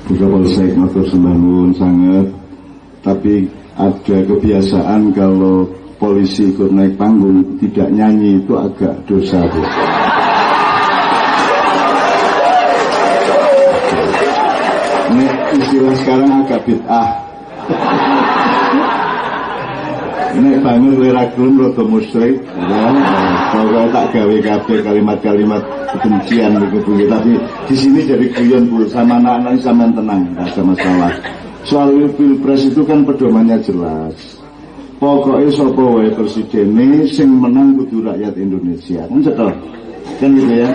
Juga Polsek matur sembah nuwun sangat. Tapi ada kebiasaan kalau polisi ikut naik panggung tidak nyanyi itu agak dosa, Bu. Ini istilah sekarang agak bid'ah. Ini bangun liraglum roto musyrik, ya. Kalau tak gawe kabeh kalimat-kalimat kebencian begitu. Tapi di sini jadi guyon, Bu, sama anak-anak sampean tenang, tidak ada masalah. Soal pilpres itu kan pedomannya jelas. Pokoknya sapa wae presidene sing menang kudu rakyat Indonesia. Kan cetok. Kan gitu ya.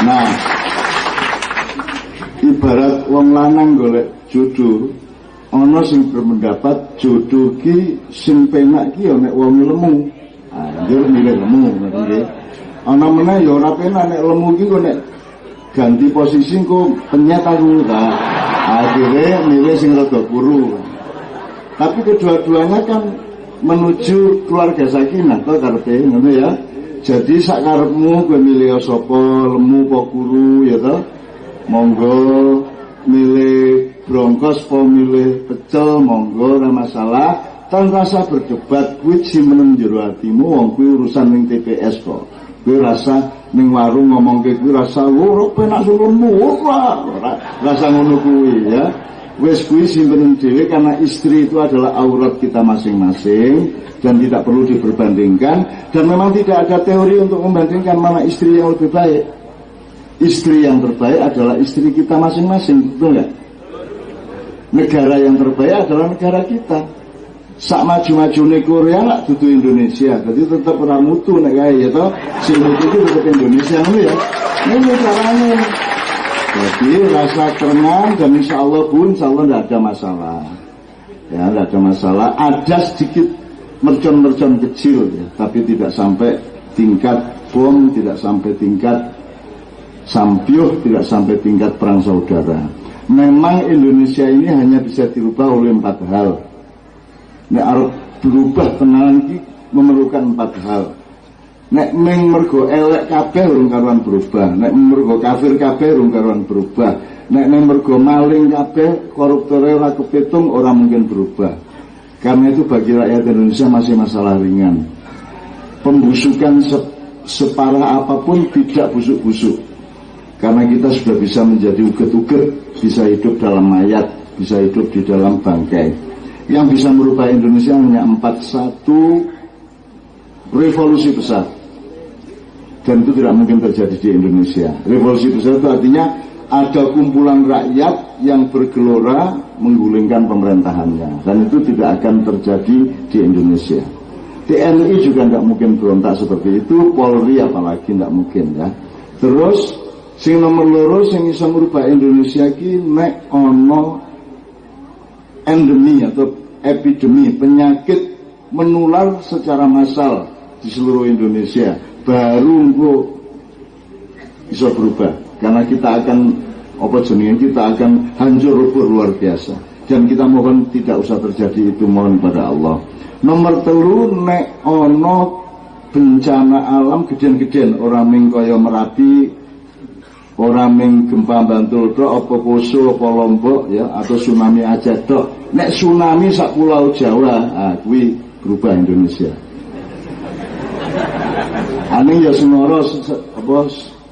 Nah, ibarat wong lanang golek jodoh, ana sing berpendapat jodoh ki sing penak ki ya nek wong lemu. Ah, dia milih lemu nggih. Ana meneh ya ora penak nek lemu ki kok nek ganti posisi kok penyet aku ta. Akhirnya milih sing rada kuru. Tapi kedua-duanya kan menuju keluarga sakinah to karepe ngono ya. Jadi sak karepmu kowe milih sapa, lemu apa kuru ya to. Monggo milih brongkos apa milih pecel, monggo ora masalah. Tanpa rasa berdebat kuwi sing meneng jero atimu wong kuwi urusan ning TPS kok. Kuwi rasa ning warung ngomongke kuwi rasa ora penak sulemu ora rasa ngono kuwi ya. Wis kuwi simpen dhewe karena istri itu adalah aurat kita masing-masing dan tidak perlu diperbandingkan dan memang tidak ada teori untuk membandingkan mana istri yang lebih baik. Istri yang terbaik adalah istri kita masing-masing, betul nggak? Negara yang terbaik adalah negara kita. Sak maju-majune Korea lah dudu Indonesia. Jadi tetap ora mutu nek kae ya toh. Sing mutu itu tetap Indonesia ngono ya. Ini caranya. Jadi rasa tenang dan insyaallah pun insyaallah tidak ada masalah. Ya, tidak ada masalah. Ada sedikit mercon-mercon kecil ya, tapi tidak sampai tingkat bom, tidak sampai tingkat sampyuh, tidak sampai tingkat perang saudara. Memang Indonesia ini hanya bisa dirubah oleh 4 hal. Nek arep berubah tenanan iki memerlukan 4 hal. Nek ming mergo elek kabeh urung karuan berubah. Nek mergo kafir kabeh urung karuan berubah. Nek mergo maling kabeh, koruptore ora kepitung ora mungkin berubah. Karena itu bagi rakyat Indonesia masih masalah ringan. Pembusukan separah apapun tidak busuk-busuk. Karena kita sudah bisa menjadi uget-uget, bisa hidup dalam mayat, bisa hidup di dalam bangkai. Yang bisa merubah Indonesia hanya 1 revolusi besar. Dan itu tidak mungkin terjadi di Indonesia. Revolusi besar itu artinya ada kumpulan rakyat yang bergelora menggulingkan pemerintahannya. Dan itu tidak akan terjadi di Indonesia. TNI juga tidak mungkin berontak seperti itu, Polri apalagi tidak mungkin ya. Terus sing nomor loro sing bisa merubah Indonesia ki nek ono endemi atau epidemi penyakit menular secara massal di seluruh Indonesia baru engko bisa berubah karena kita akan kita akan hancur lebur luar biasa dan kita mohon tidak usah terjadi itu, mohon pada Allah. Nomor 3 nek ono bencana alam geden-geden orang ming kaya Merapi, orang ming gempa Bantul tok apa Poso apa Lombok ya atau tsunami Aceh tok. Nek tsunami sak pulau Jawa, kuwi berubah Indonesia. Ane ya Senoro apa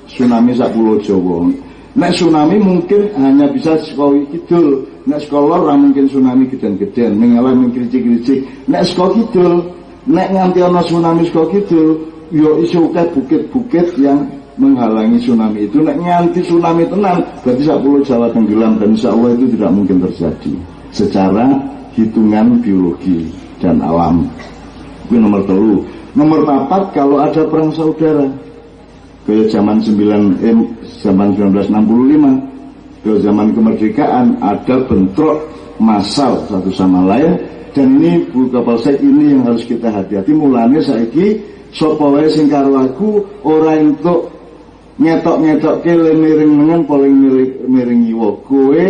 tsunami sak pulau Jawa. Nek tsunami mungkin hanya bisa saka kidul. Nek saka lor ora mungkin tsunami geden-geden, mengalah ming kricik-kricik. Nek saka kidul, nek nganti ana tsunami saka kidul, ya iso akeh bukit-bukit yang menghalangi tsunami itu. Nek nganti tsunami tenan, berarti sak pulau Jawa tenggelam dan insyaallah itu tidak mungkin terjadi secara hitungan biologi dan alam. Itu nomor 3. Nomor 4, kalau ada perang saudara kayak zaman 1965, ke zaman kemerdekaan ada bentrok massal satu sama lain dan ini Bu Kapolsek ini yang harus kita hati-hati. Mulane saiki sapa wae sing karo aku ora entuk nyetok-nyetokke miring mengen paling miring iwa kowe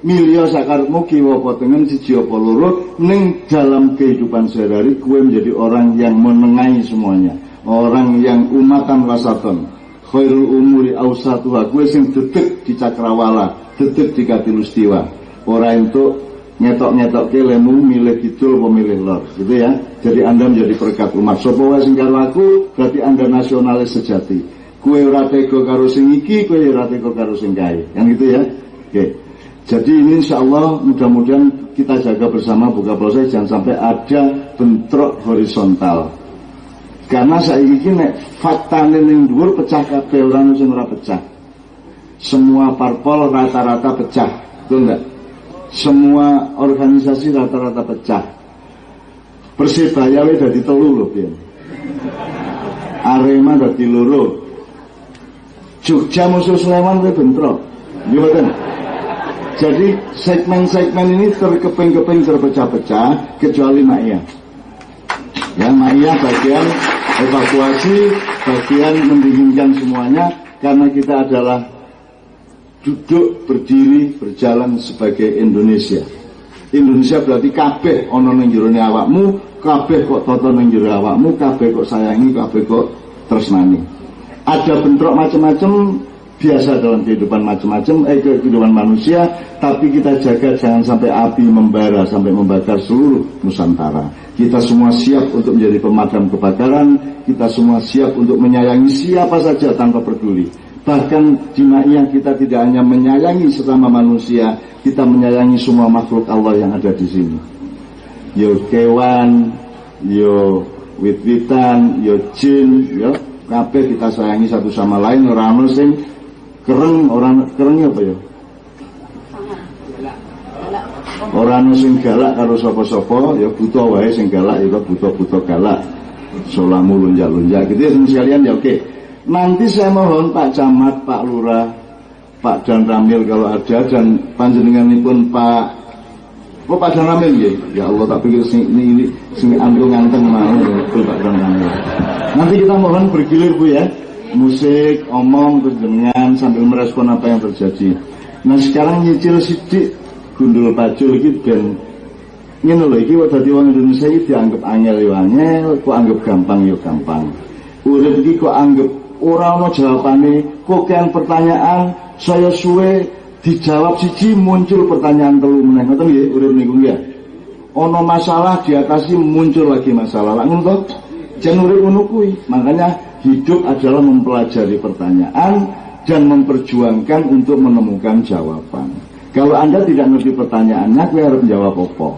milih sakarepmu kiwa apa tengen siji apa loro ning dalam kehidupan sehari-hari kowe menjadi orang yang menengahi semuanya, orang yang umatan wasaton, khairul umuri awsatuha, kowe sing dedek di cakrawala, dedek di katilustiwa, ora entuk ngetok-ngetokke lemu milih kidul apa milih lor, gitu ya. Jadi Anda menjadi perekat umat. Sapa wae sing karo aku berarti Anda nasionalis sejati. Kowe ora tega karo sing iki, kowe ora tega karo sing kae. Kan gitu ya. Oke. Jadi ini insyaallah mudah-mudahan kita jaga bersama buka puasa jangan sampai ada bentrok horizontal. Karena saiki iki nek faktane ning dhuwur pecah kabeh, ora ono sing ora pecah. Semua parpol rata-rata pecah, betul enggak? Semua organisasi rata-rata pecah. Persebaya wis dadi 3 lho, piye. Arema dadi 2. Jogja musuh Sleman wis bentrok. Nggih mboten? Jadi segmen-segmen ini terkeping-keping terpecah-pecah kecuali Maia. Ya, Maia bagian evakuasi, bagian mendinginkan semuanya karena kita adalah duduk, berdiri, berjalan sebagai Indonesia. Indonesia berarti kabeh ana ning jero awakmu, kabeh kok toto ning jero awakmu, kabeh kok sayangi, kabeh kok tresnani. Ada bentrok macam-macam biasa dalam kehidupan macam-macam, kehidupan manusia, tapi kita jaga jangan sampai api membara sampai membakar seluruh Nusantara. Kita semua siap untuk menjadi pemadam kebakaran, kita semua siap untuk menyayangi siapa saja tanpa peduli. Bahkan di Ma'iyah kita tidak hanya menyayangi sesama manusia, kita menyayangi semua makhluk Allah yang ada di sini. Yo kewan, yo wit-witan, yo jin, yo kabeh kita sayangi satu sama lain. Orang sing kereng, orang kerengnya apa ya? Orang sing galak karo sapa-sapa, ya buta wae sing galak ya buta-buta galak. Solamu lunjak-lunjak gitu ya sekalian ya oke. Nanti saya mohon Pak Camat, Pak Lurah, Pak Dan Ramil kalau ada, dan panjenenganipun Pak Dan Ramil ya Allah tak pikir ini antung anteng mau betul Pak Dan Ramil. Nanti kita mohon bergilir Bu ya, musik, omong terus dengan sambil merespon apa yang terjadi. Nah sekarang nyicil sidik gundul pacul iki ben ngene lho, iki dadi wong Indonesia iki dianggap angel yo angel, kok anggap gampang yo gampang. Urip iki kok anggap ora ana jawabane, kokean pertanyaan saya suwe dijawab siji muncul pertanyaan telu meneh. Ngoten nggih urip niku nggih. Ana masalah diatasi muncul lagi masalah. Lah ngono to? Jan urip ngono kuwi. Makanya hidup adalah mempelajari pertanyaan dan memperjuangkan untuk menemukan jawaban. Kalau Anda tidak ngerti pertanyaannya, kowe harus menjawab apa?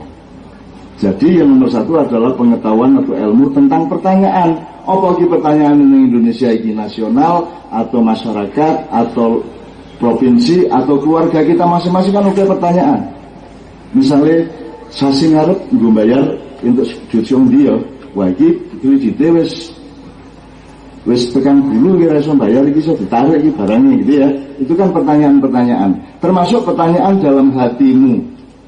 Jadi yang nomor satu adalah pengetahuan atau ilmu tentang pertanyaan. Apa ki pertanyaan ini Indonesia ini nasional atau masyarakat atau provinsi atau keluarga kita masing-masing kan udah pertanyaan. Misalnya sasi ngarep gue bayar untuk jual dia, wajib kredite wis tekan dulu kira iso bayar iki iso ditarik iki barangnya gitu ya. Itu kan pertanyaan-pertanyaan. Termasuk pertanyaan dalam hatimu,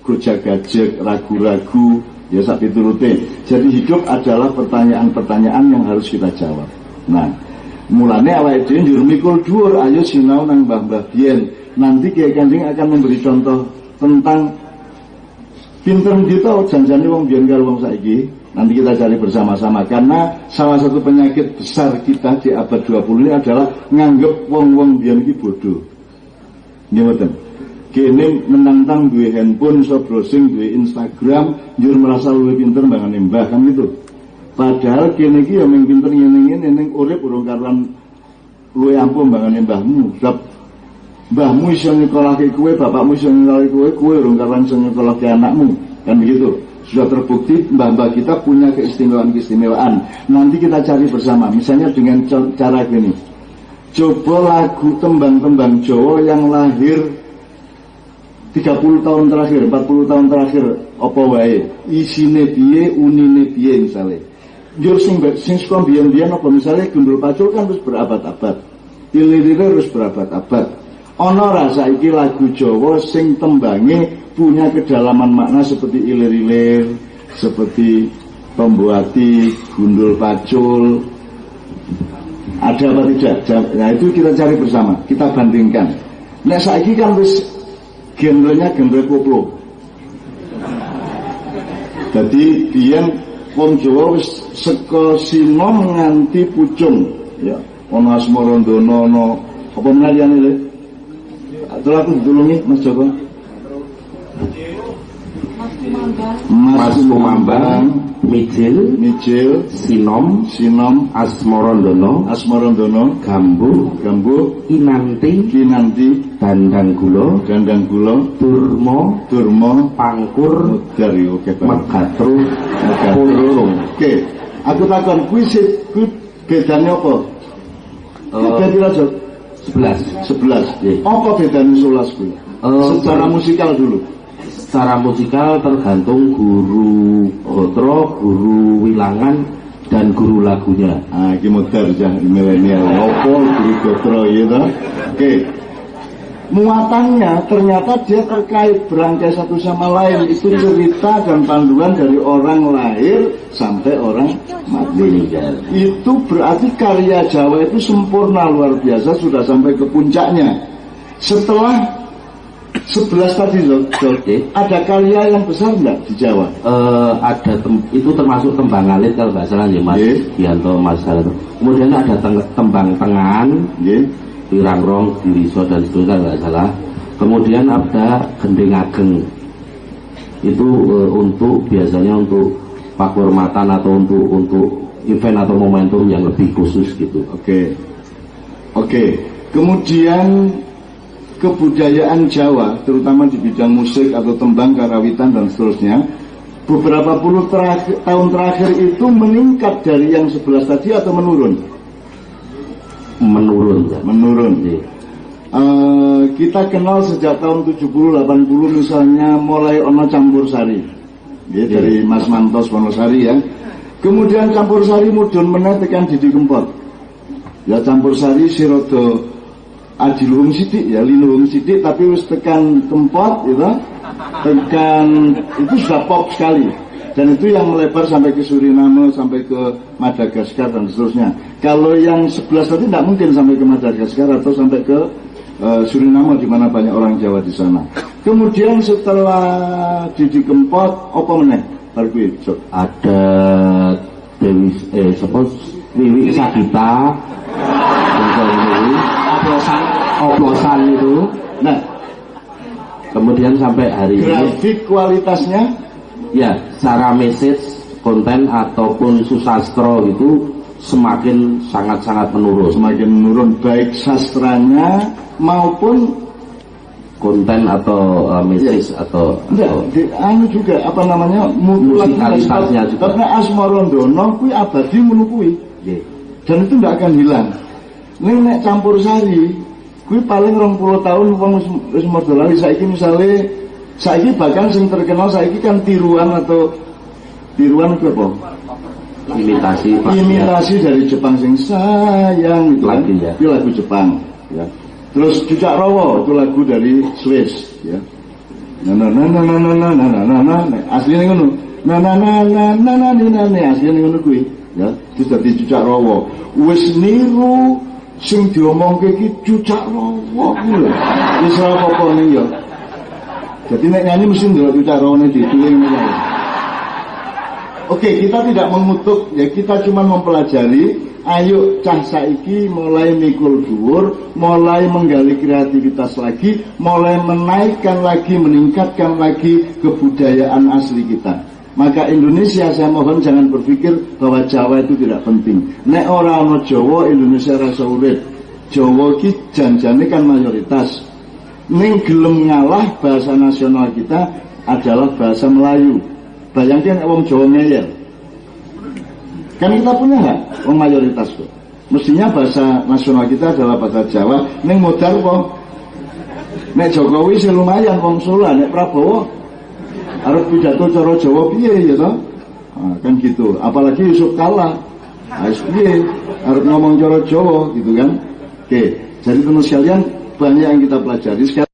gojek-gajek, ragu-ragu, ya sak piturute. Jadi hidup adalah pertanyaan-pertanyaan yang harus kita jawab. Nah, mulane awake dhewe njur mikul dhuwur, ayo sinau nang mbah-mbah biyen. Nanti Kiai Kanjeng akan memberi contoh tentang pinter gitu janjane wong biyen karo wong saiki. Nanti kita cari bersama-sama karena salah satu penyakit besar kita di abad 20 ini adalah nganggep wong-wong biyen iki bodoh. Nggih mboten. Kene menantang duwe handphone, iso browsing, duwe Instagram, njur merasa luwih pinter mbangane mbah kan gitu. Padahal kene iki ya mung pinter ngene-ngene ning urip urung karuan luwih ampuh mbangane mbahmu. Sebab mbahmu iso nyekolahke kowe, bapakmu iso nyekolahke kowe, kowe urung karuan iso nyekolahke anakmu. Kan begitu. Sudah terbukti mbah-mbah kita punya keistimewaan. Nanti kita cari bersama. Misalnya dengan cara gini. Coba lagu tembang-tembang Jawa yang lahir 30 tahun terakhir, 40 tahun terakhir apa wae, isine piye, unine piye misale. Njur sing saka biyen-biyen apa misale Gundul Pacul kan terus berabad-abad. Ilir-ilir terus berabad-abad. Ana ra saiki lagu Jawa sing tembange punya kedalaman makna seperti ilir-ilir, seperti Tomboati, Gundul Pacul. Ada apa tidak? Nah itu kita cari bersama, kita bandingkan. Nek saiki kan wis genrenya genre koplo. Jadi biyen wong Jawa wis saka Sinom nganti Pucung, ya. ono Asmarandono, ono apa meneh liyane lho. Terus aku ditulungi Mas Joko. Mas Kumambang, Mijil, Sinom, Asmarandono, Gambuh, Kinanti, Dandang Gula, Durma, Pangkur, Megatru, Purung. Oke, aku takon kuwi bedane apa? Beda aja. 11. Apa bedane 11 kuwi? Secara musikal dulu. Secara musikal tergantung guru gotro, guru wilangan, dan guru lagunya. Iki modern ya milenial. Apa guru gotro ya? Oke. Muatannya ternyata dia terkait berangkai satu sama lain. Itu cerita dan panduan dari orang lahir sampai orang mati. Itu berarti karya Jawa itu sempurna luar biasa, sudah sampai ke puncaknya. Setelah 11 tadi loh, ada karya yang besar enggak di Jawa? Ada itu termasuk tembang alit kalau nggak salah ya Mas Bianto, Mas Salatu. Kemudian ada tembang tengan, Pirangrong, Diriso dan seterusnya nggak salah. Kemudian ada gending ageng. Itu biasanya untuk pakurmatan atau untuk event atau momentum yang lebih khusus gitu. Oke. Kemudian kebudayaan Jawa, terutama di bidang musik atau tembang, karawitan dan seterusnya, beberapa puluh tahun terakhir itu meningkat dari yang 11 tadi atau menurun? Menurun. Ya. Kita kenal sejak tahun 70-80 misalnya mulai ono campur sari, dari Mas Mantos Wonosari ya. Kemudian campur sari mudhun meneh tekan Didi Kempot. Ya campur sari sirodo adiluhung sidik ya, liluhung sidik, tapi wis tekan Kempot gitu, itu sudah pop sekali, dan itu yang melebar sampai ke Suriname, sampai ke Madagaskar dan seterusnya. Kalau yang 11 tadi tidak mungkin sampai ke Madagaskar atau sampai ke Suriname, di mana banyak orang Jawa di sana. Kemudian setelah Didi Kempot, apa meneh? Ada Wiwi Sagita, oplosan itu. Nah, kemudian sampai hari ini grafik kualitasnya ya secara message, konten ataupun susastro itu semakin sangat menurun, baik sastranya maupun konten atau message atau juga apa namanya musikalitasnya juga. Karena Asmarandono kuwi abadi ngono kuwi. Dan itu tidak akan hilang. Ini nek campur sari kuwi paling 20 tahun wong wis modal lali. Saiki bahkan sing terkenal saiki kan tiruan ke apa? Imitasi dari Jepang sing sayang itu lagi ya. Itu lagu Jepang ya. Terus Cucak Rowo itu lagu dari Swiss ya. Aslinya ngono. Aslinya ngono kuwi ya. Terus dadi Cucak Rowo. Wis niru sing diomongke iki Cucak Rowo kuwi lho. Wis ora apa-apa ning ya. Jadi nek nyanyi mesti ndelok Cucak Rowone dituling ngono. Oke, kita tidak mengutuk ya, kita cuma mempelajari. Ayo cah saiki mulai mikul dhuwur, mulai menggali kreativitas lagi, mulai menaikkan lagi, meningkatkan lagi kebudayaan asli kita. Maka Indonesia, saya mohon jangan berpikir bahwa Jawa itu tidak penting. Nek ora ana Jawa, Indonesia rasa urip. Jawa ki janjane kan mayoritas. Ning gelem ngalah bahasa nasional kita adalah bahasa Melayu. Bayangkan wong Jawa ngeyel. Kan kita punya hak, wong mayoritas kok. Mestinya bahasa nasional kita adalah bahasa Jawa. Ning modal kok. Nek Jokowi sih lumayan wong Solo, nek Prabowo arep pidato cara Jawa piye ya toh? Nah, kan gitu. Apalagi Yusuf Kalla. Harus piye? Arep ngomong cara Jawa gitu kan. Oke, jadi teman sekalian banyak yang kita pelajari sekarang.